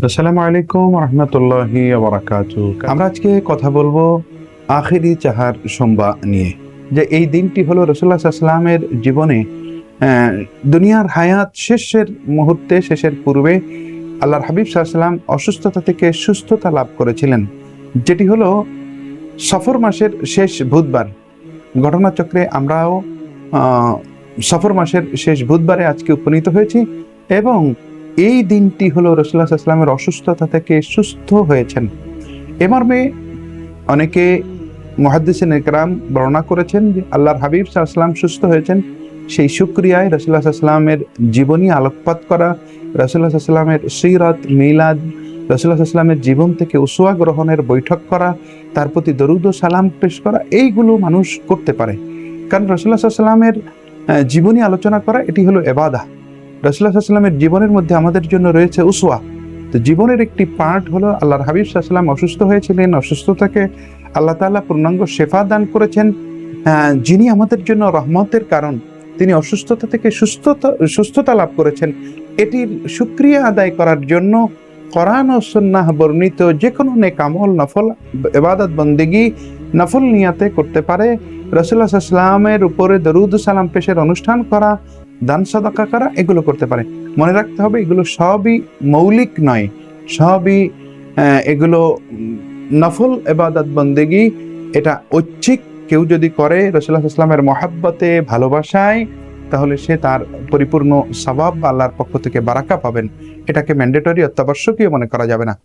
আসসালামু আলাইকুম রহমতুল্লাহি বারাকাতুহু। আমরা আজকে কথা বলবো আখিরি চাহার সোমবার নিয়ে। যে এই দিনটি হলো রাসূলুল্লাহ সাল্লাল্লাহু আলাইহি ওয়াসাল্লামের জীবনে দুনিয়ার হায়াত শেষের মুহূর্তে, শেষের পূর্বে আল্লাহর হাবিব সাল্লাল্লাহু আলাইহি ওয়াসাল্লাম অসুস্থতা থেকে সুস্থতা লাভ করেছিলেন, যেটি হলো সফর মাসের শেষ বুধবার। ঘটনাচক্রে আমরাও সফর মাসের শেষ বুধবারে আজকে উপনীত হয়েছি এবং এই দিনটি হলো রাসূলুল্লাহ সাল্লাল্লাহু আলাইহি ওয়াসাল্লামের অসুস্থতা থেকে সুস্থ হয়েছেন। এ মর্মে অনেকে মুহাদ্দিসিন ইকরাম বর্ণনা করেছেন যে আল্লাহর হাবিব সাল্লাল্লাহু আলাইহি ওয়াসাল্লাম সুস্থ হয়েছেন, সেই শুকরিয়ায় রাসূলুল্লাহ সাল্লাল্লাহু আলাইহি ওয়াসাল্লামের জীবনী আলোকপাত করা, রাসূলুল্লাহ সাল্লাল্লাহু আলাইহি ওয়াসাল্লামের সিরাত, মিলাদ, রাসূলুল্লাহ সাল্লাল্লাহু আলাইহি ওয়াসাল্লামের জীবন থেকে উসওয়া গ্রহণের বৈঠক করা, তার প্রতি দরুদ ও সালাম পেশ করা, এইগুলো মানুষ করতে পারে। কারণ রাসূলুল্লাহ সাল্লাল্লাহু আলাইহি ওয়াসাল্লামের জীবনী আলোচনা করা এটি হলো ইবাদত। রাসূলুল্লাহ সাল্লাল্লাহু আলাইহি ওয়াসাল্লামের জীবনের মধ্যে আমাদের জন্য রয়েছে উসওয়া। তো জীবনের একটি পার্ট হলো আল্লাহর হাবিব সাল্লাল্লাহু আলাইহি ওয়াসাল্লাম অসুস্থ হয়েছিলেন, অসুস্থতাকে আল্লাহ তাআলা পূর্ণাঙ্গ শেফা দান করেছেন। যিনি আমাদের জন্য রহমতের কারণ, তিনি অসুস্থতা থেকে সুস্থতা লাভ করেছেন। এটির শুকরিয়া আদায় করার জন্য কোরআন ও সুন্নাহ বর্ণিত যে কোনো নেক আমল, নফল ইবাদত বন্দেগী নফল নিয়াতে করতে পারে। রাসূলুল্লাহ সাল্লাল্লাহু আলাইহি ওয়াসাল্লামের উপরে দরুদ ও সালাম পেশের অনুষ্ঠান করা, দান সাদাকা করা, এগুলো করতে পারে। মনে রাখতে হবে এগুলো সবই মৌলিক নয়, সবই এগুলো নফল ইবাদত বন্দেগী। এটা ঐচ্ছিক কেউ যদি করে রাসূলুল্লাহ সাল্লাল্লাহু আলাইহি ওয়াসাল্লামের মহাব্বতে, ভালোবাসায়, তাহলে সে তার পরিপূর্ণ সওয়াব আল্লাহর পক্ষ থেকে বারাকা পাবেন। এটাকে ম্যান্ডেটরি, অত্যাবশ্যকীয় মনে করা যাবে না।